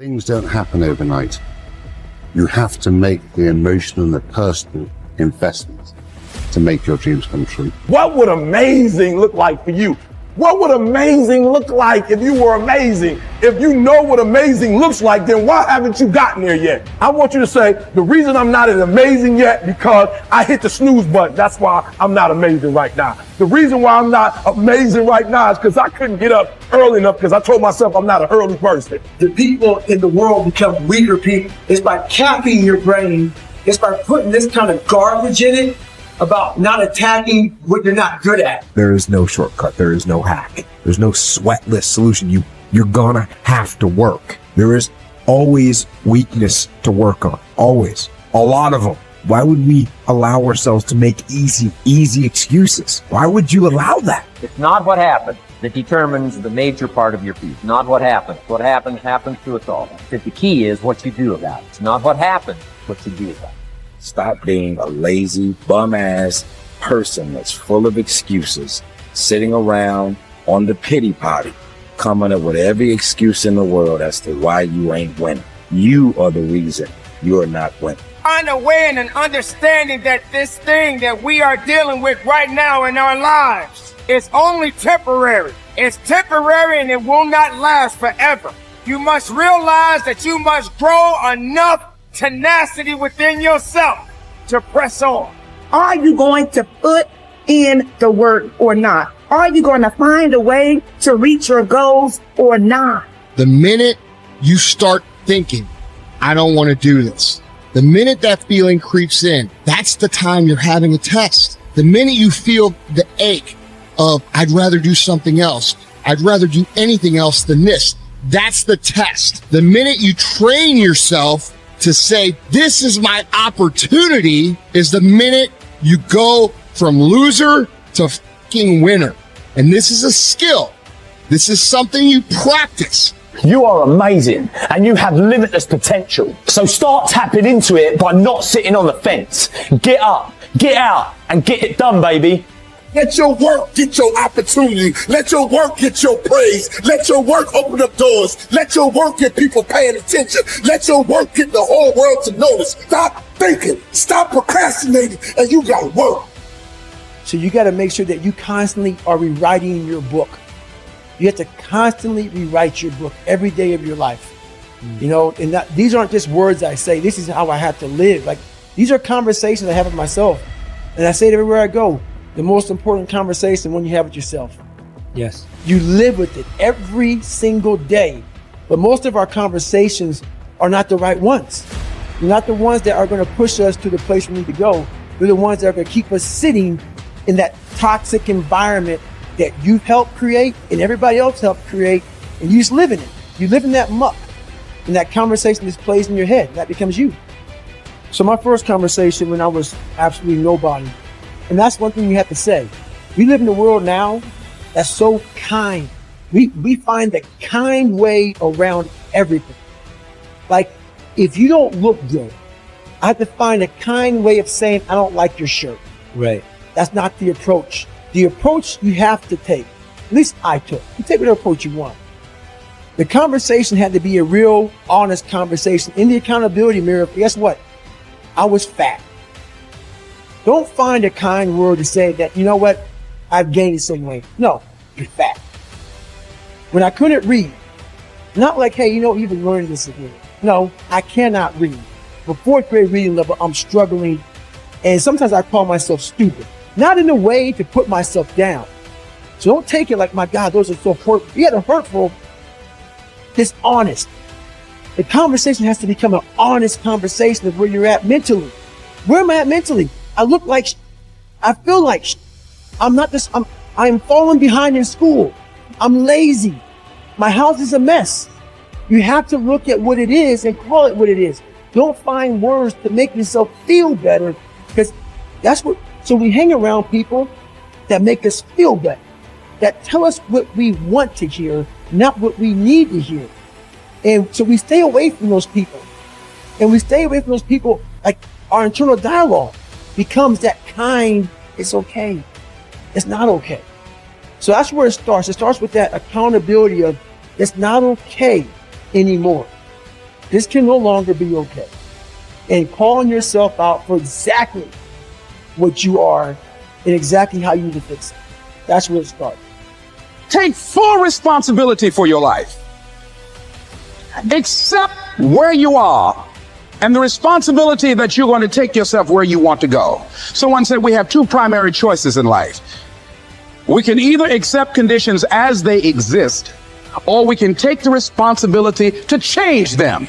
Things don't happen overnight. You have to make the emotional and the personal investment to make your dreams come true. What would amazing look like for you? What would amazing look like if you were amazing? If you know what amazing looks like, then why haven't you gotten there yet? I want you to say, the reason I'm not as amazing yet because I hit the snooze button. That's why I'm not amazing right now. The reason why I'm not amazing right now is because I couldn't get up early enough because I told myself I'm not an early person. The people in the world become weaker people. It's by capping your brain. It's by putting this kind of garbage in it about not attacking what you're not good at. There is no shortcut. There is no hack. There's no sweatless solution. You're gonna have to work. There is always weakness to work on. Always. A lot of them. Why would we allow ourselves to make easy excuses? Why would you allow that? It's not what happens that determines the major part of your piece. Not what happens. What happens to us all. But the key is what you do about it. It's not what happens, what you do about it. Stop being a lazy, bum-ass person that's full of excuses, sitting around on the pity potty, coming up with every excuse in the world as to why you ain't winning. You are the reason you are not winning. Find a way and an understanding that this thing that we are dealing with right now in our lives is only temporary. It's temporary and it will not last forever. You must realize that you must grow enough tenacity within yourself to press on. Are you going to put in the work or not? Are you going to find a way to reach your goals or not? The minute you start thinking, I don't want to do this, the minute that feeling creeps in, that's the time you're having a test. The minute you feel the ache of, I'd rather do something else, I'd rather do anything else than this, that's the test. The minute you train yourself to say, this is my opportunity, is the minute you go from loser to fucking winner. And this is a skill. This is something you practice. You are amazing and you have limitless potential. So start tapping into it by not sitting on the fence. Get up, get out, and get it done, baby. Let your work get your opportunity. Let your work get your praise. Let your work open up doors. Let your work get people paying attention. Let your work get the whole world to notice. Stop thinking. Stop procrastinating. And you got to work. So you got to make sure that you constantly are rewriting your book. You have to constantly rewrite your book every day of your life. You know, and these aren't just words I say. This is how I have to live. Like, these are conversations I have with myself. And I say it everywhere I go. The most important conversation when you have with yourself. Yes. You live with it every single day. But most of our conversations are not the right ones. They're not the ones that are going to push us to the place we need to go. They're the ones that are going to keep us sitting in that toxic environment that you've helped create and everybody else helped create, and you just live in it. You live in that muck, and that conversation just plays in your head. That becomes you. So my first conversation when I was absolutely nobody, and that's one thing you have to say. We live in a world now that's so kind. We find the kind way around everything. Like, if you don't look good, I have to find a kind way of saying, I don't like your shirt. Right. That's not the approach. The approach you have to take, at least I took. You take whatever approach you want. The conversation had to be a real, honest conversation. In the accountability mirror, guess what? I was fat. Don't find a kind word to say that, you know what, I've gained some weight. No, you're fat. When I couldn't read, not like, hey, you know, you've been learning this again. No, I cannot read. For fourth grade reading level, I'm struggling. And sometimes I call myself stupid. Not in a way to put myself down. So don't take it like, my God, those are so hurtful. Yeah, they're hurtful. It's honest. The conversation has to become an honest conversation of where you're at mentally. Where am I at mentally? I look like I feel like I'm not this. I am falling behind in school. I'm lazy. My house is a mess. You have to look at what it is and call it what it is. Don't find words to make yourself feel better, because that's what. So we hang around people that make us feel better, that tell us what we want to hear, not what we need to hear. And so we stay away from those people. And we stay away from those people, like our internal dialogue becomes that kind, it's okay. It's not okay. So that's where it starts. It starts with that accountability of, it's not okay anymore. This can no longer be okay. And calling yourself out for exactly what you are and exactly how you need to fix it. That's where it starts. Take full responsibility for your life. Accept where you are and the responsibility that you're going to take yourself where you want to go. Someone said we have two primary choices in life. We can either accept conditions as they exist, or we can take the responsibility to change them.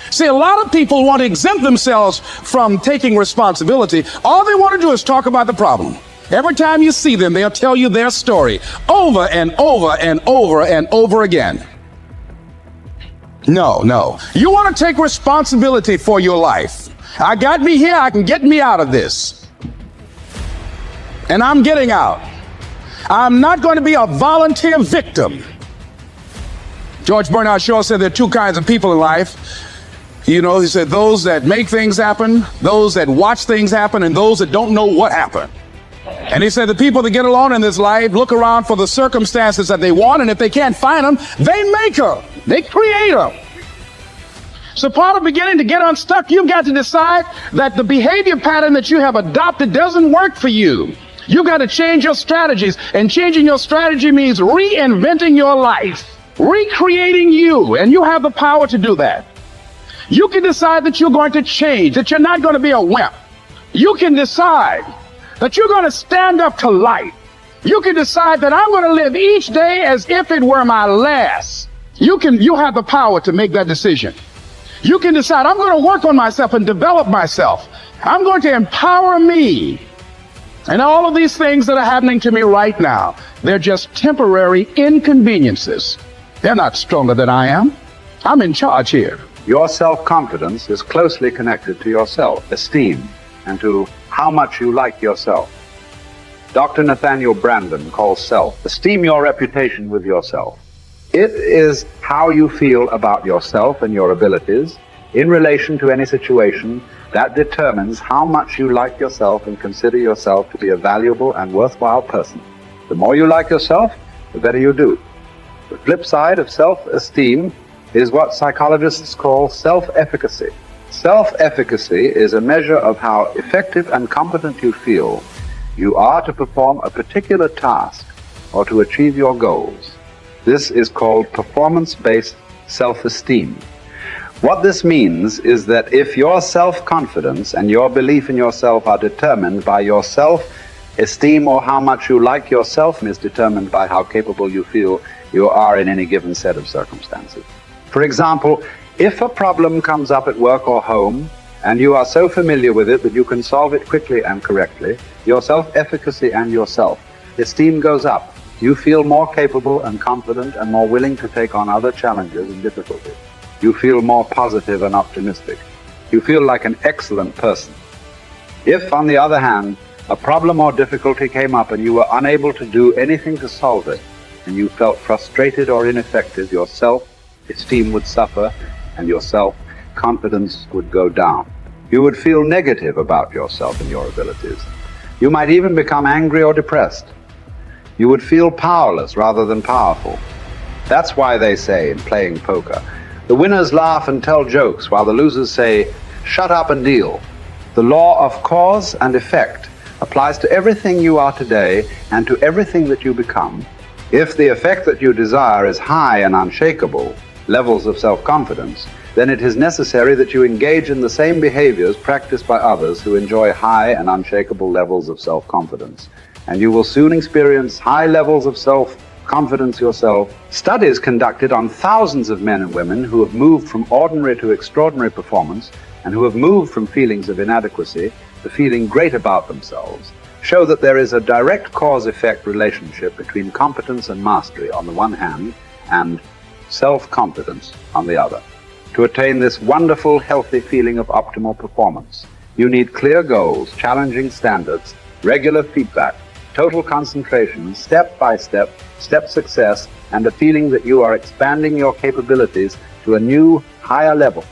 See, a lot of people want to exempt themselves from taking responsibility. All they want to do is talk about the problem. Every time you see them, they'll tell you their story over and over and over and over again. No. You want to take responsibility for your life. I got me here, I can get me out of this. And I'm getting out. I'm not going to be a volunteer victim. George Bernard Shaw said there are two kinds of people in life. You know, he said those that make things happen, those that watch things happen, and those that don't know what happened. And he said the people that get along in this life look around for the circumstances that they want, and if they can't find them, they make them. They create them. So part of beginning to get unstuck, you've got to decide that the behavior pattern that you have adopted doesn't work for you. You've got to change your strategies, and changing your strategy means reinventing your life, recreating you, and you have the power to do that. You can decide that you're going to change, that you're not going to be a wimp. You can decide that you're going to stand up to life. You can decide that I'm going to live each day as if it were my last. You have the power to make that decision. You can decide I'm going to work on myself and develop myself. I'm going to empower me. And all of these things that are happening to me right now, they're just temporary inconveniences. They're not stronger than I am. I'm in charge here. Your self-confidence is closely connected to your self-esteem and to how much you like yourself. Dr. Nathaniel Branden calls self-esteem your reputation with yourself. It is how you feel about yourself and your abilities in relation to any situation that determines how much you like yourself and consider yourself to be a valuable and worthwhile person. The more you like yourself, the better you do. The flip side of self-esteem is what psychologists call self-efficacy. Self-efficacy is a measure of how effective and competent you feel you are to perform a particular task or to achieve your goals. This is called performance-based self-esteem. What this means is that if your self-confidence and your belief in yourself are determined by your self-esteem, or how much you like yourself is determined by how capable you feel you are in any given set of circumstances. For example, if a problem comes up at work or home, and you are so familiar with it that you can solve it quickly and correctly, your self-efficacy and your self-esteem goes up. You feel more capable and confident and more willing to take on other challenges and difficulties. You feel more positive and optimistic. You feel like an excellent person. If, on the other hand, a problem or difficulty came up and you were unable to do anything to solve it, and you felt frustrated or ineffective, your self-esteem would suffer and your self-confidence would go down. You would feel negative about yourself and your abilities. You might even become angry or depressed. You would feel powerless rather than powerful. That's why they say in playing poker, the winners laugh and tell jokes while the losers say, shut up and deal. The law of cause and effect applies to everything you are today and to everything that you become. If the effect that you desire is high and unshakable, levels of self-confidence, then it is necessary that you engage in the same behaviors practiced by others who enjoy high and unshakable levels of self-confidence. And you will soon experience high levels of self-confidence yourself. Studies conducted on thousands of men and women who have moved from ordinary to extraordinary performance and who have moved from feelings of inadequacy to feeling great about themselves show that there is a direct cause-effect relationship between competence and mastery on the one hand and self-confidence on the other. To attain this wonderful, healthy feeling of optimal performance, you need clear goals, challenging standards, regular feedback, total concentration, step-by-step, step success, and a feeling that you are expanding your capabilities to a new, higher level.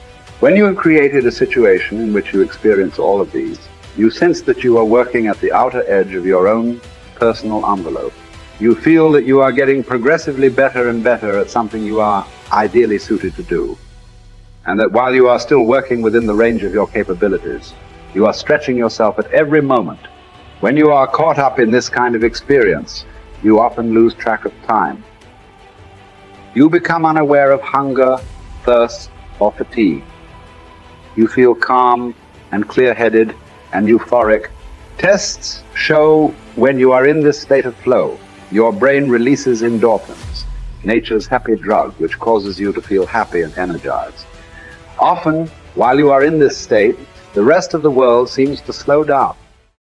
When you have created a situation in which you experience all of these, you sense that you are working at the outer edge of your own personal envelope. You feel that you are getting progressively better and better at something you are ideally suited to do. and that while you are still working within the range of your capabilities, you are stretching yourself at every moment. When you are caught up in this kind of experience, you often lose track of time. You become unaware of hunger, thirst, or fatigue. You feel calm and clear-headed and euphoric. Tests show when you are in this state of flow, your brain releases endorphins, nature's happy drug, which causes you to feel happy and energized. Often, while you are in this state, the rest of the world seems to slow down.